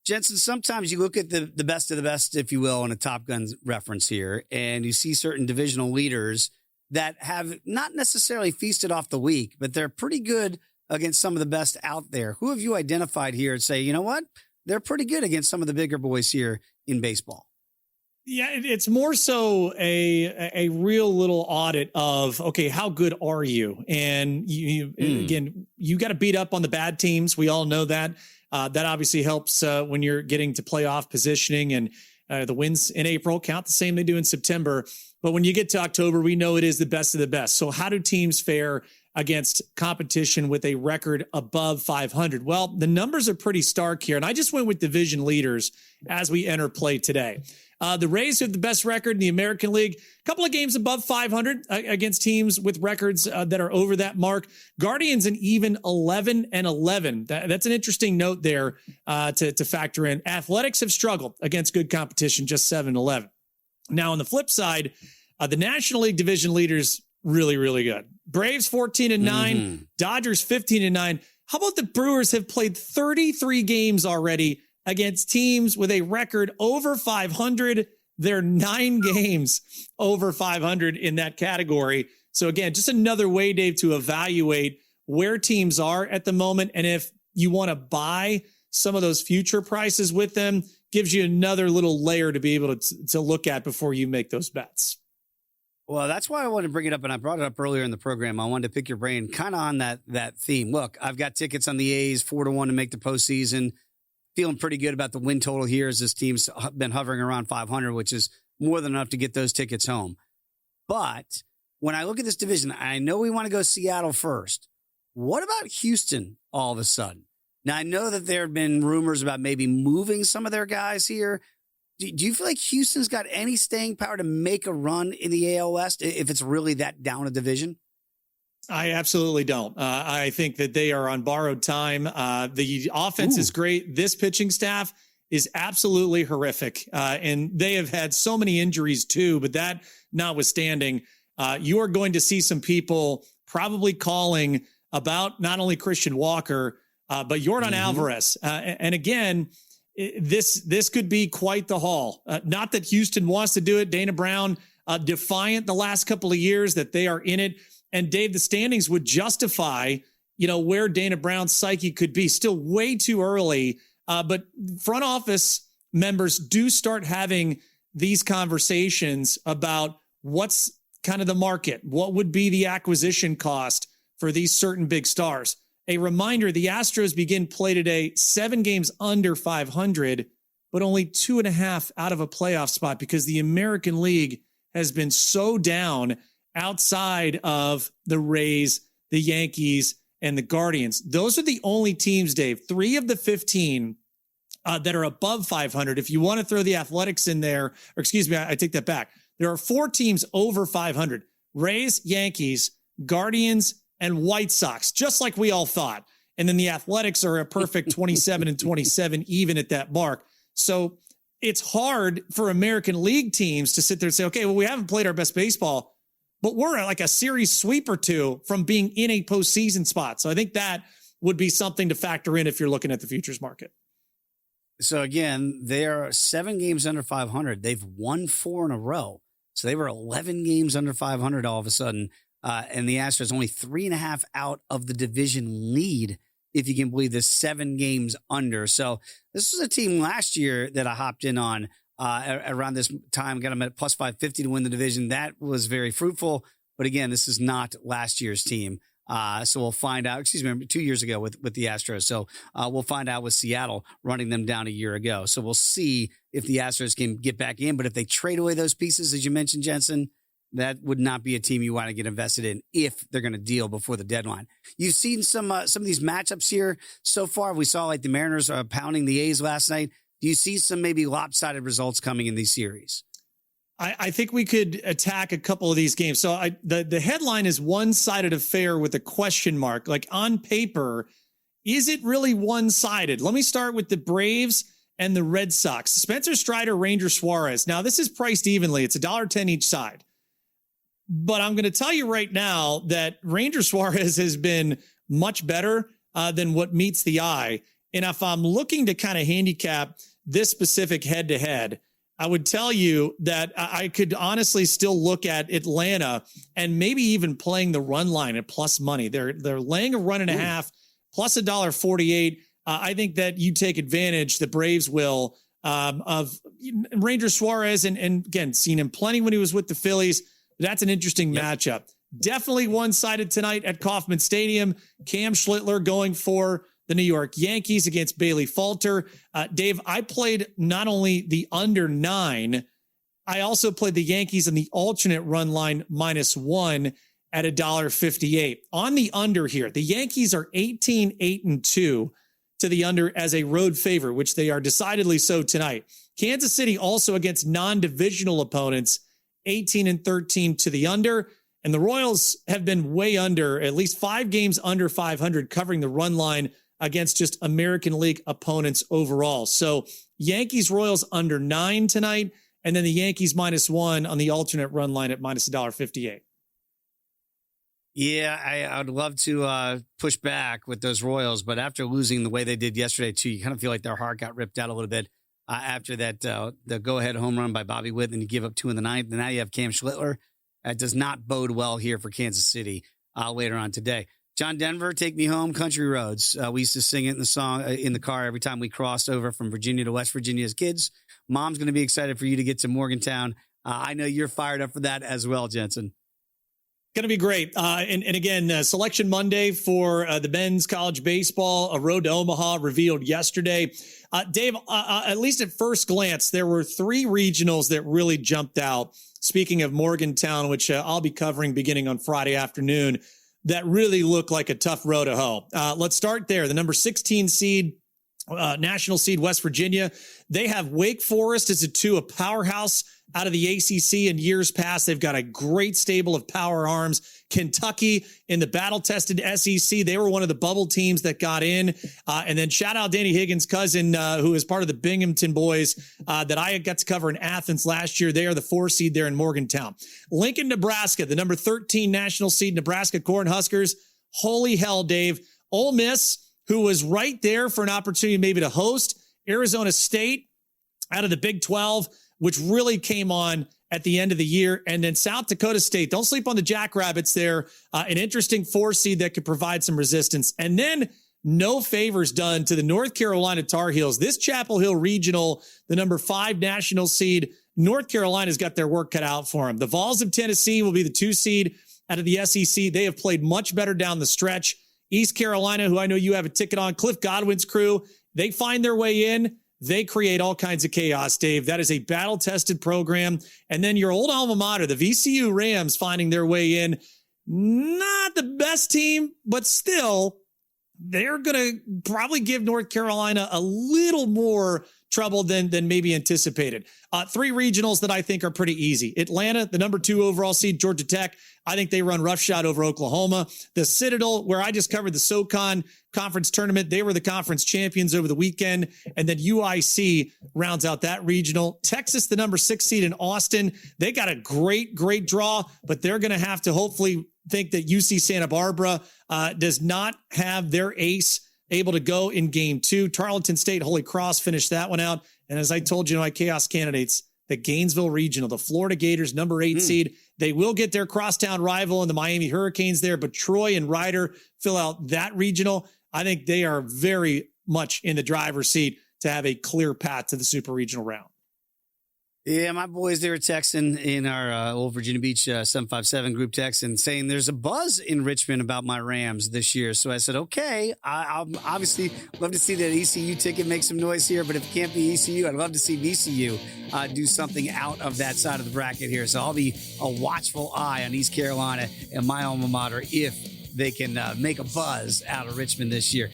Jensen, sometimes you look at the best of the best, if you will, in a Top Gun reference here, and you see certain divisional leaders that have not necessarily feasted off the weak, but they're pretty good against some of the best out there. Who have you identified here and say, you know what? They're pretty good against some of the bigger boys here in baseball. Yeah, it's more so a real little audit of, okay, how good are you? And again, you got to beat up on the bad teams. We all know that. That obviously helps when you're getting to playoff positioning, and the wins in April count the same they do in September. But when you get to October, we know it is the best of the best. So how do teams fare against competition with a record above 500? Well, the numbers are pretty stark here. And I just went with division leaders as we enter play today. The Rays have the best record in the American League, a couple of games above 500 against teams with records that are over that mark. Guardians an even 11-11. That's an interesting note there to factor in. Athletics have struggled against good competition, just 7-11. Now, on the flip side, the National League division leaders, really, really good. Braves 14-9, Dodgers 15-9. How about the Brewers have played 33 games already against teams with a record over 500. They're 9 games over 500 in that category. So again, just another way, Dave, to evaluate where teams are at the moment. And if you want to buy some of those future prices with them, gives you another little layer to be able to look at before you make those bets. Well, that's why I wanted to bring it up, and I brought it up earlier in the program. I wanted to pick your brain kind of on that theme. Look, I've got tickets on the A's 4-1 to make the postseason. Feeling pretty good about the win total here as this team's been hovering around 500, which is more than enough to get those tickets home. But when I look at this division, I know we want to go Seattle first. What about Houston all of a sudden? Now, I know that there have been rumors about maybe moving some of their guys here. Do you feel like Houston's got any staying power to make a run in the AL West if it's really that down a division? I absolutely don't. I think that they are on borrowed time. The offense is great. This pitching staff is absolutely horrific. And they have had so many injuries too, but that notwithstanding, you are going to see some people probably calling about not only Christian Walker, but Yordan Alvarez. And again, this could be quite the haul. Not that Houston wants to do it. Dana Brown, defiant the last couple of years that they are in it. And Dave, the standings would justify, where Dana Brown's psyche could be. Still way too early. But front office members do start having these conversations about what's kind of the market. What would be the acquisition cost for these certain big stars? A reminder, the Astros begin play today 7 games under 500, but only 2.5 out of a playoff spot because the American League has been so down outside of the Rays, the Yankees, and the Guardians. Those are the only teams, Dave, 3 of the 15 that are above 500. If you want to throw the Athletics in there, or excuse me, I take that back. There are 4 teams over 500. Rays, Yankees, Guardians, and White Sox, just like we all thought. And then the Athletics are a perfect 27-27 even at that mark. So it's hard for American League teams to sit there and say, okay, well, we haven't played our best baseball, but we're like a series sweep or 2 from being in a postseason spot. So I think that would be something to factor in if you're looking at the futures market. So again, they are 7 games under 500. They've won 4 in a row. So they were 11 games under 500 all of a sudden. And the Astros only 3.5 out of the division lead, if you can believe this, 7 games under. So this was a team last year that I hopped in on around this time, got them at plus 550 to win the division. That was very fruitful. But again, this is not last year's team. So we'll find out, 2 years ago with the Astros. So we'll find out with Seattle running them down a year ago. So we'll see if the Astros can get back in. But if they trade away those pieces, as you mentioned, Jensen, that would not be a team you want to get invested in if they're going to deal before the deadline. You've seen some of these matchups here so far. We saw like the Mariners pounding the A's last night. Do you see some maybe lopsided results coming in these series? I think we could attack a couple of these games. So the headline is one-sided affair with a question mark. Like on paper, is it really one-sided? Let me start with the Braves and the Red Sox. Spencer Strider, Ranger Suarez. Now this is priced evenly. It's $1.10 each side. But I'm going to tell you right now that Ranger Suarez has been much better than what meets the eye. And if I'm looking to kind of handicap this specific head-to-head, I would tell you that I could honestly still look at Atlanta and maybe even playing the run line at plus money. They're laying a run and a half plus $1.48. I think that you take advantage, the Braves will, of Ranger Suarez. And again, seen him plenty when he was with the Phillies. That's an interesting matchup. Definitely one-sided tonight at Kauffman Stadium. Cam Schlittler going for the New York Yankees against Bailey Falter. Dave, I played not only the under 9, I also played the Yankees on the alternate run line -1 at $1.58. On the under here, the Yankees are 18-8-2 to the under as a road favorite, which they are decidedly so tonight. Kansas City also against non-divisional opponents, 18-13 to the under. And the Royals have been way under, at least 5 games under 500, covering the run line against just American League opponents overall. So Yankees Royals under 9 tonight, and then the Yankees -1 on the alternate run line at -$1.58. Yeah, I would love to push back with those Royals, but after losing the way they did yesterday, too, you kind of feel like their heart got ripped out a little bit after that the go-ahead home run by Bobby Witt, and you give up 2 in the 9th. And now you have Cam Schlittler. That does not bode well here for Kansas City later on today. John Denver, Take Me Home, Country Roads. We used to sing it in the song in the car every time we crossed over from Virginia to West Virginia as kids. Mom's going to be excited for you to get to Morgantown. I know you're fired up for that as well, Jensen. Going to be great. And again, Selection Monday for the men's college baseball, a road to Omaha revealed yesterday. Dave, at least at first glance, there were 3 regionals that really jumped out. Speaking of Morgantown, which I'll be covering beginning on Friday afternoon, that really look like a tough road to hoe. Let's start there. The number 16 seed, national seed, West Virginia. They have Wake Forest as a powerhouse out of the ACC in years past. They've got a great stable of power arms. Kentucky in the battle-tested SEC. They were one of the bubble teams that got in. And then shout out Danny Higgins' cousin, who is part of the Binghamton boys that I got to cover in Athens last year. They are the 4 seed there in Morgantown. Lincoln, Nebraska, the number 13 national seed, Nebraska Cornhuskers. Holy hell, Dave. Ole Miss, who was right there for an opportunity maybe to host Arizona State out of the Big 12, which really came on at the end of the year. And then South Dakota State, don't sleep on the Jackrabbits there. An interesting 4 seed that could provide some resistance. And then no favors done to the North Carolina Tar Heels. This Chapel Hill Regional, the number 5 national seed, North Carolina's got their work cut out for them. The Vols of Tennessee will be the 2 seed out of the SEC. They have played much better down the stretch. East Carolina, who I know you have a ticket on, Cliff Godwin's crew, they find their way in. They create all kinds of chaos, Dave. That is a battle-tested program. And then your old alma mater, the VCU Rams, finding their way in. Not the best team, but still, they're going to probably give North Carolina a little more trouble than maybe anticipated. 3 regionals that I think are pretty easy. Atlanta, the number 2 overall seed, Georgia Tech. I think they run roughshod over Oklahoma. The Citadel, where I just covered the SoCon conference tournament, they were the conference champions over the weekend. And then UIC rounds out that regional. Texas, the number 6 seed in Austin. They got a great draw, but they're going to have to hopefully think that UC Santa Barbara does not have their ace able to go in game 2. Tarleton State, Holy Cross finished that one out. And as I told you, my chaos candidates, the Gainesville Regional, the Florida Gators, number 8 seed. They will get their crosstown rival in the Miami Hurricanes there, but Troy and Ryder fill out that regional. I think they are very much in the driver's seat to have a clear path to the super regional round. Yeah, my boys, they were texting in our old Virginia Beach 757 group text and saying there's a buzz in Richmond about my Rams this year. So I said, okay, I'll obviously love to see that ECU ticket make some noise here, but if it can't be ECU, I'd love to see VCU do something out of that side of the bracket here. So I'll be a watchful eye on East Carolina and my alma mater if they can make a buzz out of Richmond this year.